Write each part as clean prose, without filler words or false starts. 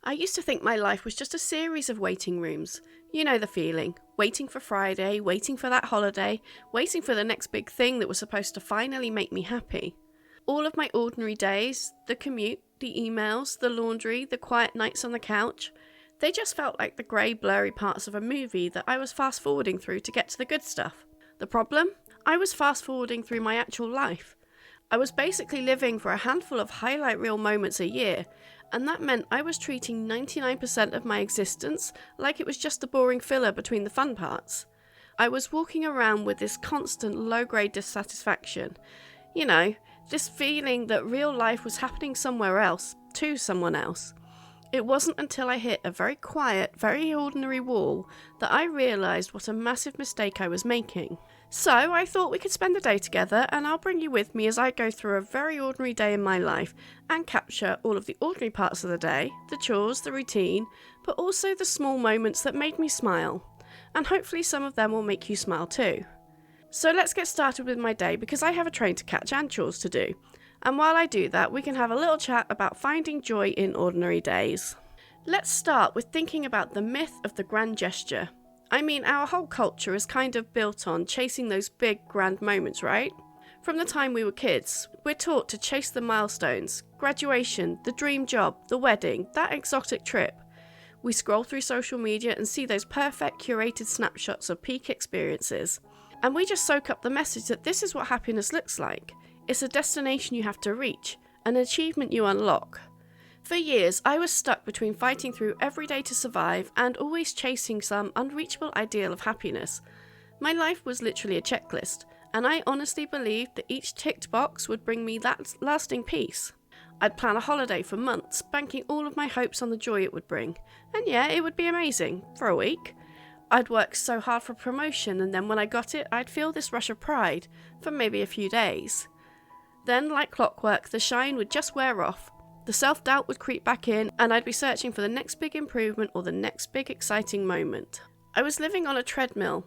I used to think my life was just a series of waiting rooms. You know the feeling. Waiting for Friday, waiting for that holiday, waiting for the next big thing that was supposed to finally make me happy. All of my ordinary days, the commute, the emails, the laundry, the quiet nights on the couch, they just felt like the grey, blurry parts of a movie that I was fast forwarding through to get to the good stuff. The problem? I was fast forwarding through my actual life. I was basically living for a handful of highlight reel moments a year, and that meant I was treating 99% of my existence like it was just the boring filler between the fun parts. I was walking around with this constant low-grade dissatisfaction. You know, this feeling that real life was happening somewhere else, to someone else. It wasn't until I hit a very quiet, very ordinary wall that I realised what a massive mistake I was making. So I thought we could spend the day together, and I'll bring you with me as I go through a very ordinary day in my life and capture all of the ordinary parts of the day, the chores, the routine, but also the small moments that made me smile. And hopefully some of them will make you smile too. So let's get started with my day because I have a train to catch and chores to do. And while I do that, we can have a little chat about finding joy in ordinary days. Let's start with thinking about the myth of the grand gesture. I mean, our whole culture is kind of built on chasing those big, grand moments, right? From the time we were kids, we're taught to chase the milestones, graduation, the dream job, the wedding, that exotic trip. We scroll through social media and see those perfect curated snapshots of peak experiences. And we just soak up the message that this is what happiness looks like. It's a destination you have to reach, an achievement you unlock. For years, I was stuck between fighting through every day to survive and always chasing some unreachable ideal of happiness. My life was literally a checklist, and I honestly believed that each ticked box would bring me that lasting peace. I'd plan a holiday for months, banking all of my hopes on the joy it would bring. And yeah, it would be amazing, for a week. I'd work so hard for promotion, and then when I got it, I'd feel this rush of pride, for maybe a few days. Then, like clockwork, the shine would just wear off. The self-doubt would creep back in, and I'd be searching for the next big improvement or the next big exciting moment. I was living on a treadmill,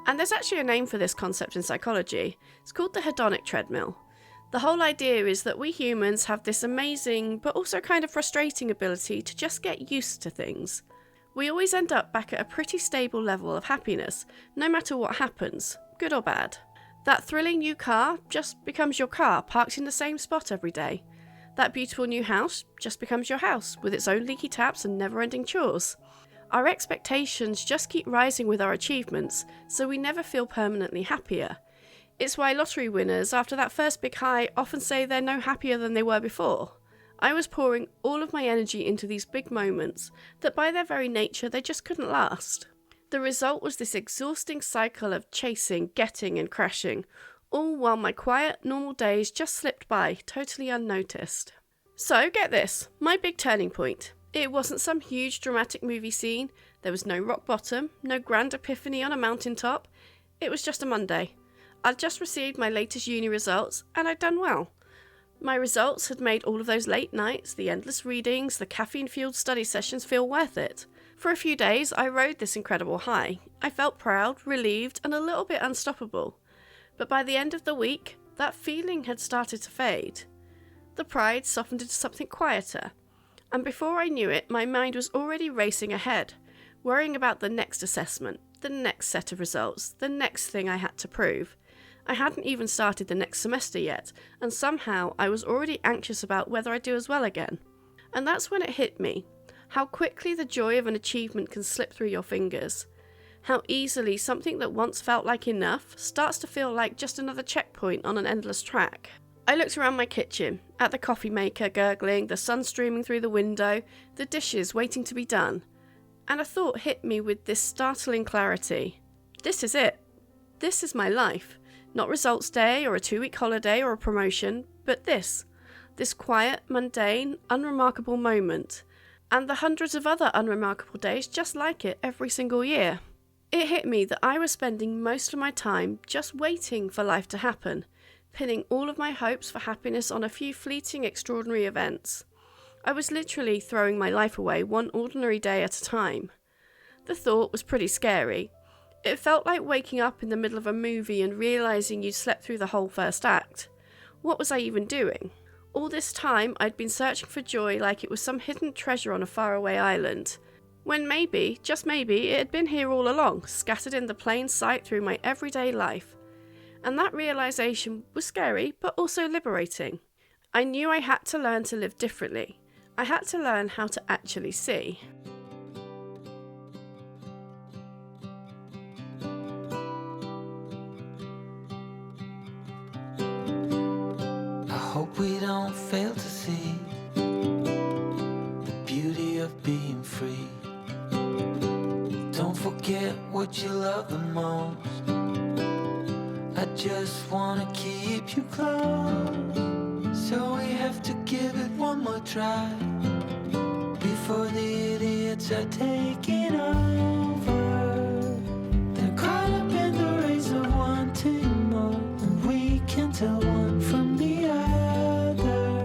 and there's actually a name for this concept in psychology. It's called the hedonic treadmill. The whole idea is that we humans have this amazing, but also kind of frustrating ability to just get used to things. We always end up back at a pretty stable level of happiness, no matter what happens, good or bad. That thrilling new car just becomes your car, parked in the same spot every day. That beautiful new house just becomes your house, with its own leaky taps and never-ending chores. Our expectations just keep rising with our achievements, so we never feel permanently happier. It's why lottery winners, after that first big high, often say they're no happier than they were before. I was pouring all of my energy into these big moments that by their very nature they just couldn't last. The result was this exhausting cycle of chasing, getting and crashing, all while my quiet, normal days just slipped by, totally unnoticed. So, get this, my big turning point. It wasn't some huge dramatic movie scene, there was no rock bottom, no grand epiphany on a mountaintop. It was just a Monday. I'd just received my latest uni results, and I'd done well. My results had made all of those late nights, the endless readings, the caffeine-fueled study sessions feel worth it. For a few days, I rode this incredible high. I felt proud, relieved, and a little bit unstoppable. But by the end of the week, that feeling had started to fade. The pride softened into something quieter. And before I knew it, my mind was already racing ahead, worrying about the next assessment, the next set of results, the next thing I had to prove. I hadn't even started the next semester yet, and somehow I was already anxious about whether I'd do as well again. And that's when it hit me, how quickly the joy of an achievement can slip through your fingers. How easily something that once felt like enough starts to feel like just another checkpoint on an endless track. I looked around my kitchen, at the coffee maker gurgling, the sun streaming through the window, the dishes waiting to be done, and a thought hit me with this startling clarity. This is it. This is my life. Not results day or a 2-week holiday or a promotion, but this quiet, mundane, unremarkable moment, and the hundreds of other unremarkable days just like it every single year. It hit me that I was spending most of my time just waiting for life to happen, pinning all of my hopes for happiness on a few fleeting extraordinary events. I was literally throwing my life away one ordinary day at a time. The thought was pretty scary. It felt like waking up in the middle of a movie and realising you'd slept through the whole first act. What was I even doing? All this time, I'd been searching for joy like it was some hidden treasure on a faraway island, when maybe, just maybe, it had been here all along, scattered in the plain sight through my everyday life. And that realization was scary, but also liberating. I knew I had to learn to live differently. I had to learn how to actually see. I hope we don't fail to see the beauty of being free. Don't forget what you love the most. I just wanna keep you close, so we have to give it one more try before the idiots are taking over. They're caught up in the race of wanting more, and we can tell one from the other.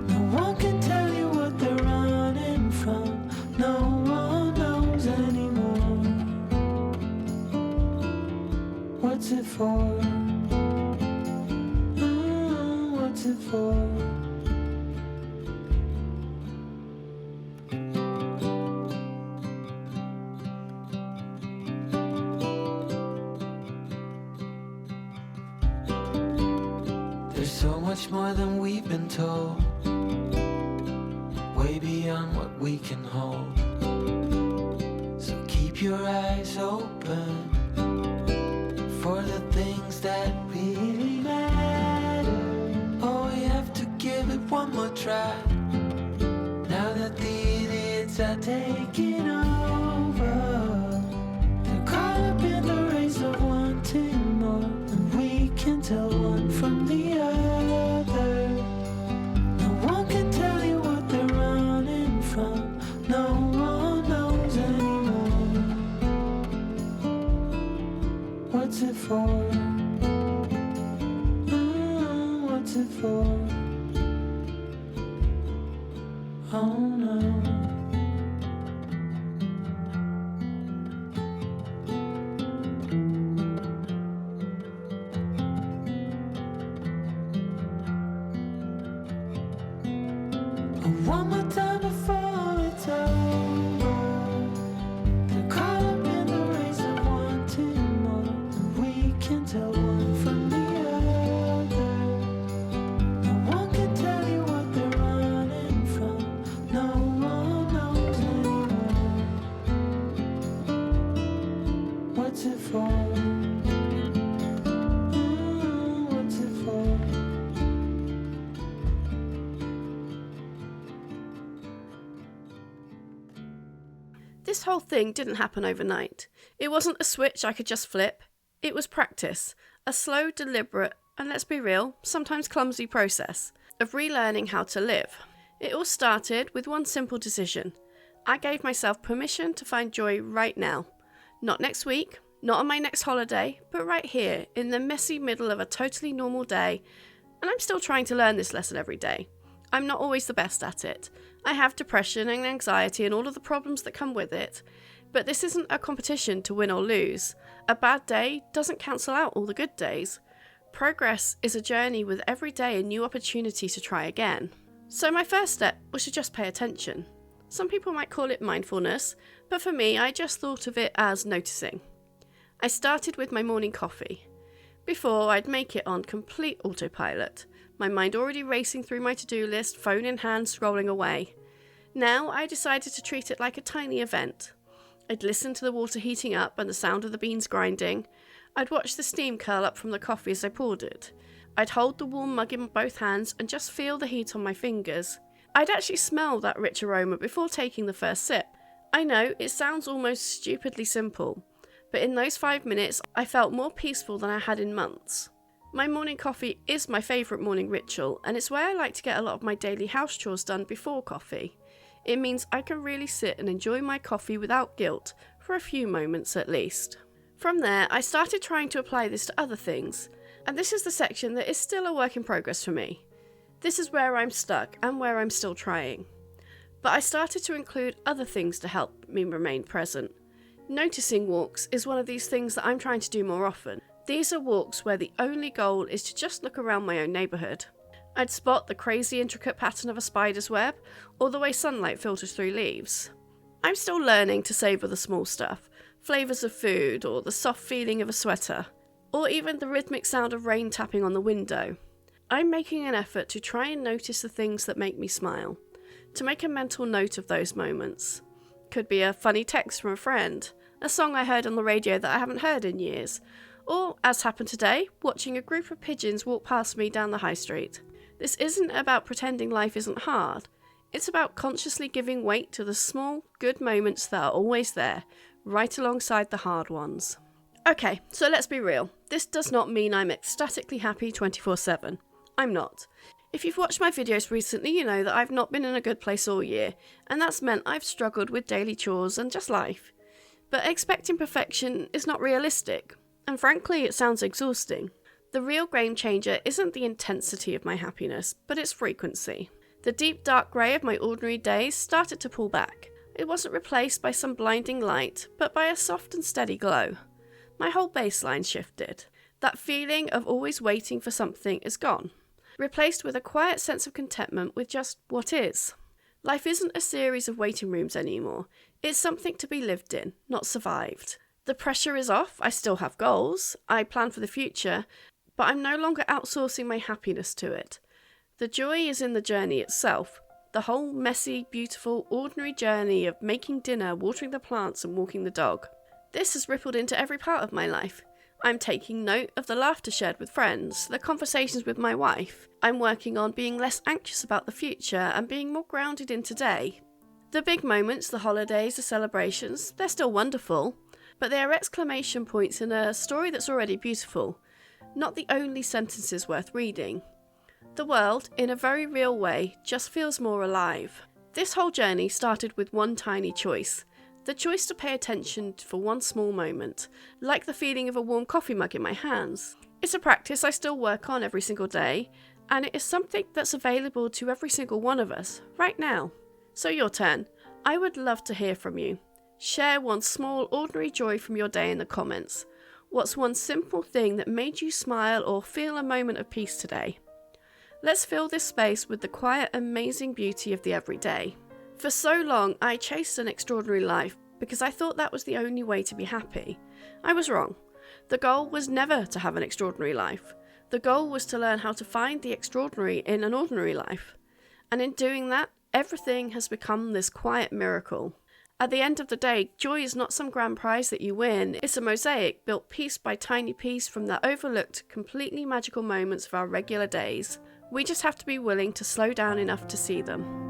No one can tell you what they're running from. No one knows anymore. What's it for? What's it for? There's so much more than we've been told, way beyond what we can hold. So keep your eyes open for the things that really matter. Oh, we have to give it one more try now that the idiots are taking over. They're caught up in the race of wanting more, and we can tell one from the other. No one can tell you what they're running from. No one knows anymore. What's it for? What's it for? Oh no. One more time before it's over. They're caught up in the race of wanting more, and we can tell one from the other. No one can tell you what they're running from. No one knows anymore. What's it for? What's it for? This whole thing didn't happen overnight. It wasn't a switch I could just flip. It was practice, a slow, deliberate, and let's be real, sometimes clumsy process of relearning how to live. It all started with one simple decision. I gave myself permission to find joy right now. Not next week, not on my next holiday, but right here, in the messy middle of a totally normal day. And I'm still trying to learn this lesson every day. I'm not always the best at it. I have depression and anxiety and all of the problems that come with it. But this isn't a competition to win or lose. A bad day doesn't cancel out all the good days. Progress is a journey with every day a new opportunity to try again. So my first step was to just pay attention. Some people might call it mindfulness, but for me, I just thought of it as noticing. I started with my morning coffee. Before, I'd make it on complete autopilot, my mind already racing through my to-do list, phone in hand, scrolling away. Now, I decided to treat it like a tiny event. I'd listen to the water heating up and the sound of the beans grinding. I'd watch the steam curl up from the coffee as I poured it. I'd hold the warm mug in both hands and just feel the heat on my fingers. I'd actually smell that rich aroma before taking the first sip. I know, it sounds almost stupidly simple, but in those 5 minutes, I felt more peaceful than I had in months. My morning coffee is my favourite morning ritual, and it's where I like to get a lot of my daily house chores done before coffee. It means I can really sit and enjoy my coffee without guilt, for a few moments at least. From there, I started trying to apply this to other things, and this is the section that is still a work in progress for me. This is where I'm stuck and where I'm still trying. But I started to include other things to help me remain present. Noticing walks is one of these things that I'm trying to do more often. These are walks where the only goal is to just look around my own neighbourhood. I'd spot the crazy intricate pattern of a spider's web, or the way sunlight filters through leaves. I'm still learning to savour the small stuff, flavours of food, or the soft feeling of a sweater, or even the rhythmic sound of rain tapping on the window. I'm making an effort to try and notice the things that make me smile, to make a mental note of those moments. Could be a funny text from a friend, a song I heard on the radio that I haven't heard in years, or, as happened today, watching a group of pigeons walk past me down the high street. This isn't about pretending life isn't hard. It's about consciously giving weight to the small, good moments that are always there, right alongside the hard ones. Okay, so let's be real. This does not mean I'm ecstatically happy 24/7. I'm not. If you've watched my videos recently, you know that I've not been in a good place all year, and that's meant I've struggled with daily chores and just life. But expecting perfection is not realistic, and frankly, it sounds exhausting. The real game changer isn't the intensity of my happiness, but its frequency. The deep dark grey of my ordinary days started to pull back. It wasn't replaced by some blinding light, but by a soft and steady glow. My whole baseline shifted. That feeling of always waiting for something is gone, replaced with a quiet sense of contentment with just what is. Life isn't a series of waiting rooms anymore. It's something to be lived in, not survived. The pressure is off. I still have goals. I plan for the future, but I'm no longer outsourcing my happiness to it. The joy is in the journey itself. The whole messy, beautiful, ordinary journey of making dinner, watering the plants and walking the dog. This has rippled into every part of my life. I'm taking note of the laughter shared with friends, the conversations with my wife. I'm working on being less anxious about the future and being more grounded in today. The big moments, the holidays, the celebrations, they're still wonderful, but they are exclamation points in a story that's already beautiful, not the only sentences worth reading. The world, in a very real way, just feels more alive. This whole journey started with one tiny choice. The choice to pay attention for one small moment, like the feeling of a warm coffee mug in my hands. It's a practice I still work on every single day, and it is something that's available to every single one of us, right now. So your turn. I would love to hear from you. Share one small, ordinary joy from your day in the comments. What's one simple thing that made you smile or feel a moment of peace today? Let's fill this space with the quiet, amazing beauty of the everyday. For so long, I chased an extraordinary life because I thought that was the only way to be happy. I was wrong. The goal was never to have an extraordinary life. The goal was to learn how to find the extraordinary in an ordinary life. And in doing that, everything has become this quiet miracle. At the end of the day, joy is not some grand prize that you win. It's a mosaic built piece by tiny piece from the overlooked, completely magical moments of our regular days. We just have to be willing to slow down enough to see them.